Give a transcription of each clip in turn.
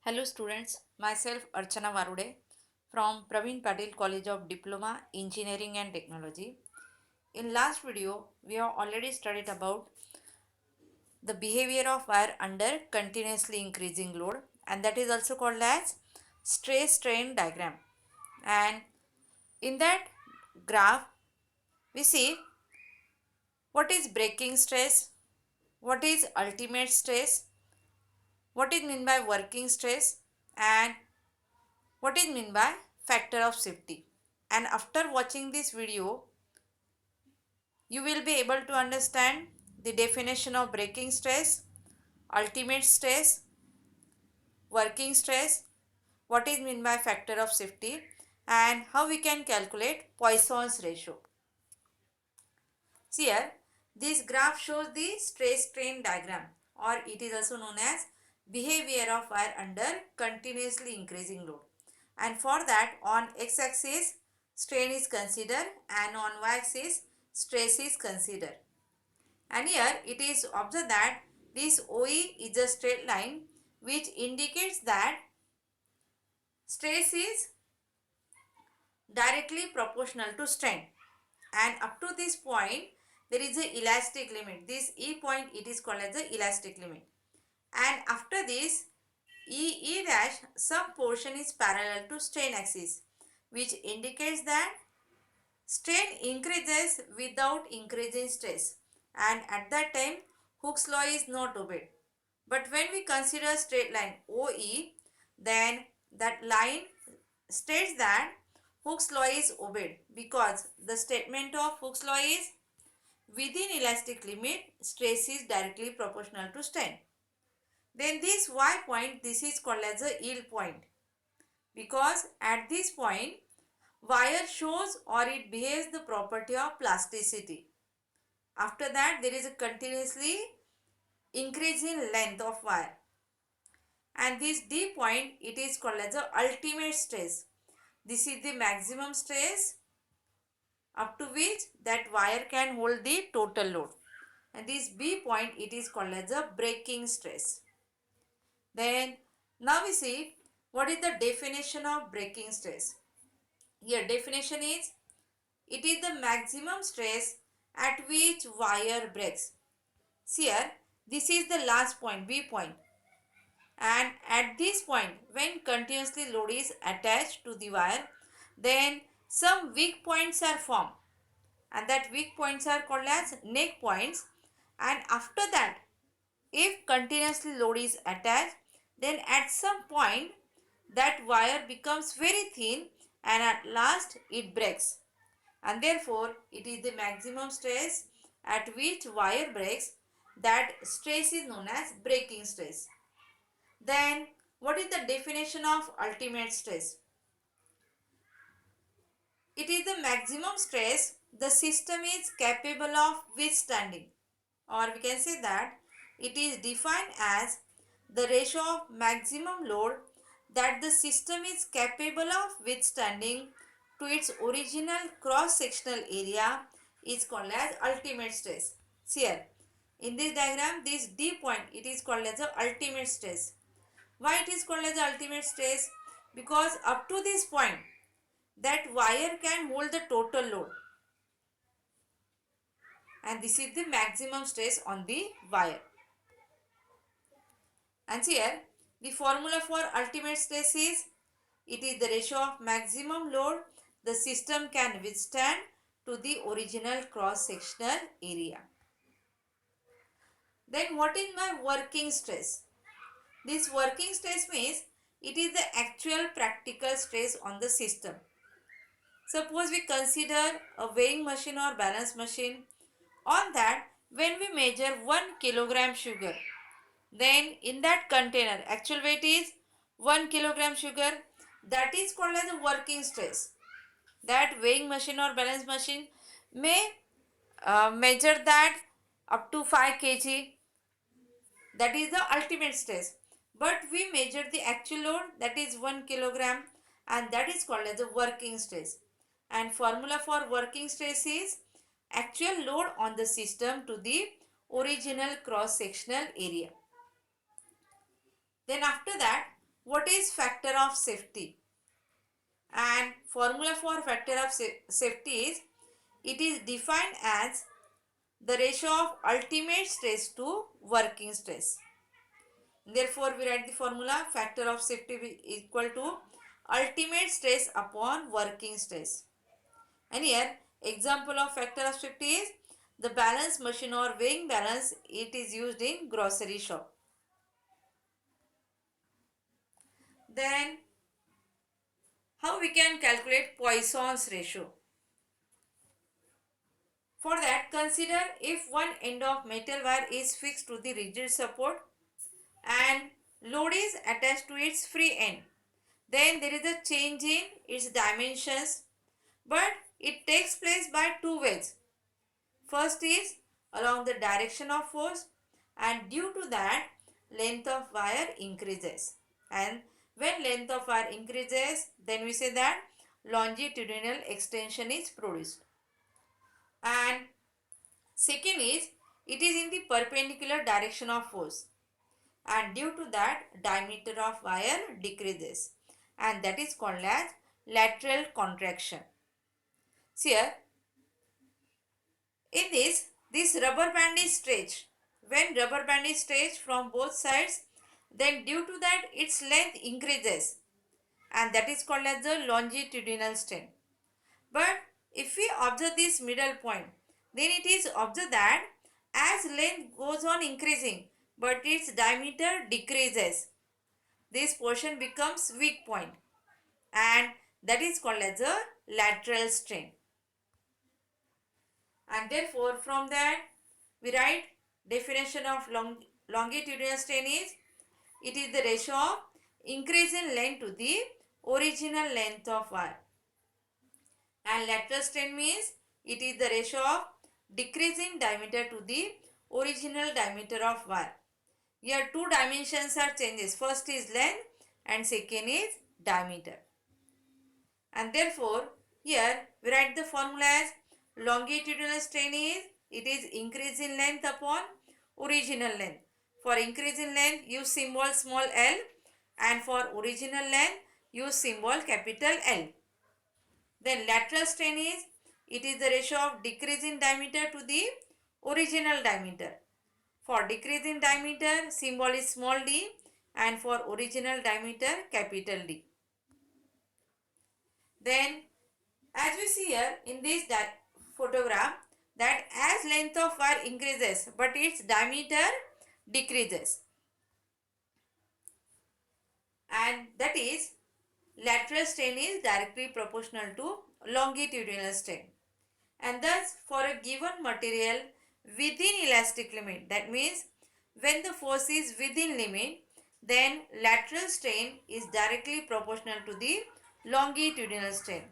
Hello students, myself Archana Varude from Praveen Patil College of Diploma Engineering and Technology. In last video, we have already studied about the behavior of wire under continuously increasing load, and that is also called as stress strain diagram. And in that graph, we see what is breaking stress, what is ultimate stress, what is meant by working stress, and what is meant by factor of safety. And after watching this video, you will be able to understand the definition of breaking stress, ultimate stress, working stress, what is meant by factor of safety, and how we can calculate Poisson's ratio. See here, this graph shows the stress strain diagram, or it is also known as behavior of wire under continuously increasing load. And for that, on x-axis strain is considered and on y-axis stress is considered. And here it is observed that this OE is a straight line which indicates that stress is directly proportional to strain, and up to this point there is a elastic limit. This E point, it is called as the elastic limit, and after this E dash, some portion is parallel to strain axis, which indicates that strain increases without increasing stress, and at that time Hooke's law is not obeyed. But when we consider straight line OE, then that line states that Hooke's law is obeyed, because the statement of Hooke's law is within elastic limit stress is directly proportional to strain. Then this Y point, this is called as a yield point, because at this point wire shows or it behaves the property of plasticity. After that there is a continuously increasing length of wire, and this D point, it is called as the ultimate stress. This is the maximum stress up to which that wire can hold the total load, and this B point, it is called as a breaking stress. Then now we see what is the definition of breaking stress. Here definition is, it is the maximum stress at which wire breaks. See here, this is the last point, B point, and at this point when continuously load is attached to the wire, then some weak points are formed, and that weak points are called as neck points. And after that, if continuously load is attached, then at some point that wire becomes very thin and at last it breaks, and therefore it is the maximum stress at which wire breaks. That stress is known as breaking stress. Then what is the definition of ultimate stress? It is the maximum stress the system is capable of withstanding, or we can say that it is defined as the ratio of maximum load that the system is capable of withstanding to its original cross-sectional area is called as ultimate stress. See here, in this diagram, this D point, it is called as the ultimate stress. Why it is called as the ultimate stress? Because up to this point, that wire can hold the total load, and this is the maximum stress on the wire. And here the formula for ultimate stress is, it is the ratio of maximum load the system can withstand to the original cross-sectional area. Then what is my working stress? This working stress means it is the actual practical stress on the system. Suppose we consider a weighing machine or balance machine. On that, when we measure 1 kilogram sugar, then in that container actual weight is 1 kilogram sugar. That is called as a working stress. That weighing machine or balance machine may measure that up to 5 kg. That is the ultimate stress. But we measure the actual load, that is 1 kilogram, and that is called as a working stress. And formula for working stress is actual load on the system to the original cross-sectional area. Then after that, what is factor of safety? And formula for factor of safety is, it is defined as the ratio of ultimate stress to working stress. Therefore, we write the formula, factor of safety equal to ultimate stress upon working stress. And here, example of factor of safety is the balance machine or weighing balance. It is used in grocery shop. Then, how we can calculate Poisson's ratio? For that, consider if one end of metal wire is fixed to the rigid support and load is attached to its free end. Then there is a change in its dimensions, but it takes place by two ways. First is along the direction of force, and due to that length of wire increases. And when length of wire increases, then we say that longitudinal extension is produced. And second is, it is in the perpendicular direction of force, and due to that diameter of wire decreases, and that is called as lateral contraction. See here, in this rubber band is stretched. When rubber band is stretched from both sides, then due to that its length increases, and that is called as the longitudinal strain. But if we observe this middle point, then it is observed that as length goes on increasing, but its diameter decreases, this portion becomes weak point, and that is called as a lateral strain. And therefore, from that we write definition of longitudinal strain is, it is the ratio of increase in length to the original length of wire. And lateral strain means it is the ratio of decrease in diameter to the original diameter of wire. Here two dimensions are changes. First is length and second is diameter. And therefore, here we write the formula as longitudinal strain is, it is increase in length upon original length. For increase in length, use symbol small l, and for original length, use symbol capital L. Then lateral strain is, it is the ratio of decrease in diameter to the original diameter. For decrease in diameter, symbol is small d, and for original diameter, capital D. Then, as we see here in this photograph, that as length of wire increases, but its diameter decreases, and that is lateral strain is directly proportional to longitudinal strain. And thus, for a given material within elastic limit, that means when the force is within limit, then lateral strain is directly proportional to the longitudinal strain.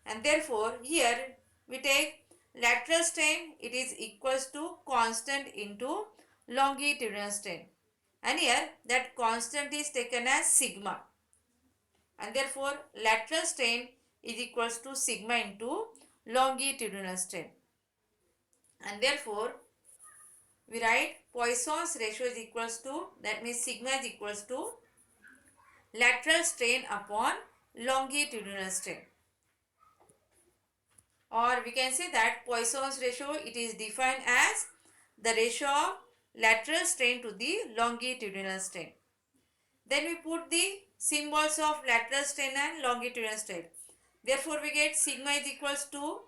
And therefore, here we take lateral strain, it is equals to constant into longitudinal strain. And here that constant is taken as sigma. And therefore, lateral strain is equals to sigma into longitudinal strain. And therefore, we write Poisson's ratio is equals to, that means sigma is equals to lateral strain upon longitudinal strain. Or we can say that Poisson's ratio, it is defined as the ratio of lateral strain to the longitudinal strain. Then we put the symbols of lateral strain and longitudinal strain. Therefore, we get sigma is equals to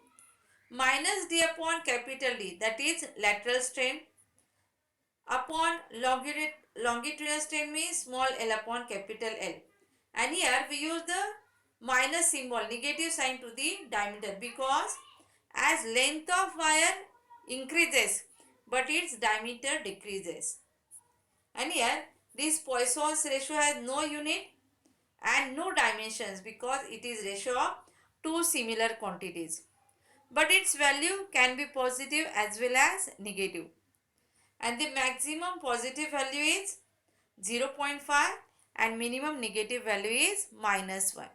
minus d upon capital D, that is lateral strain, upon longitudinal strain means small l upon capital L. And here we use the minus symbol, negative sign to the diameter, because as length of wire increases but its diameter decreases. And here this Poisson's ratio has no unit and no dimensions, because it is ratio of two similar quantities. But its value can be positive as well as negative. And the maximum positive value is 0.5 and minimum negative value is -1.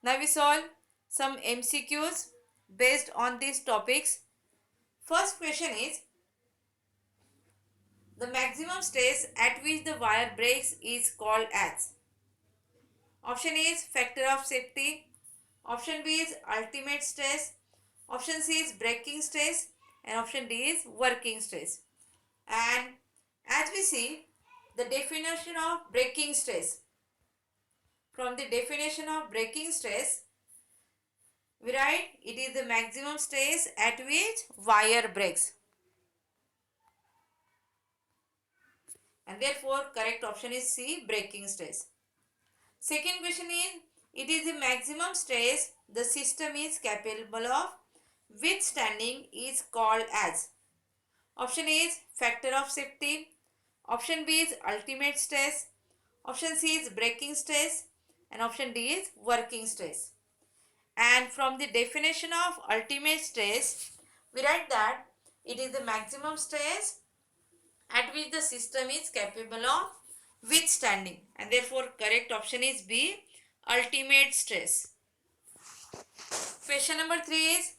Now we solve some MCQs based on these topics. First question is, The maximum stress at which the wire breaks is called as. Option A is factor of safety. Option B is ultimate stress. Option C is breaking stress. And option D is working stress. And as we see, the definition of breaking stress. From the definition of breaking stress, we write it is the maximum stress at which wire breaks. And therefore, correct option is C, breaking stress. Second question is, it is the maximum stress the system is capable of withstanding is called as. Option A is factor of safety. Option B is ultimate stress. Option C is breaking stress. And option D is working stress. And from the definition of ultimate stress, we write that it is the maximum stress at which the system is capable of withstanding. And therefore, correct option is B, ultimate stress. Question number 3 is,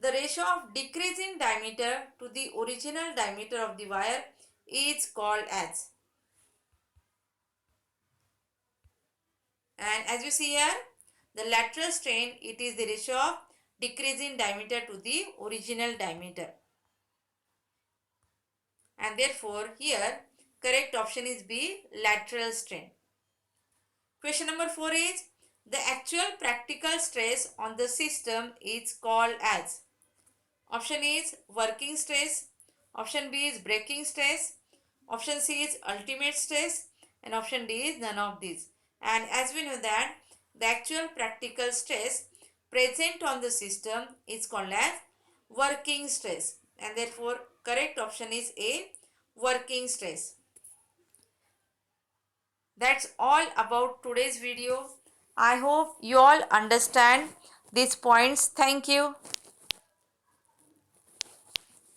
the ratio of decrease in diameter to the original diameter of the wire is called as. And as you see here, the lateral strain, it is the ratio of decrease in diameter to the original diameter. And therefore, here correct option is B, lateral strain. Question number 4 is, the actual practical stress on the system is called as. Option A is working stress. Option B is breaking stress. Option C is ultimate stress. And option D is none of these. And as we know that the actual practical stress present on the system is called as working stress. And therefore, correct option is A, working stress. That's all about today's video. I hope you all understand these points. Thank you.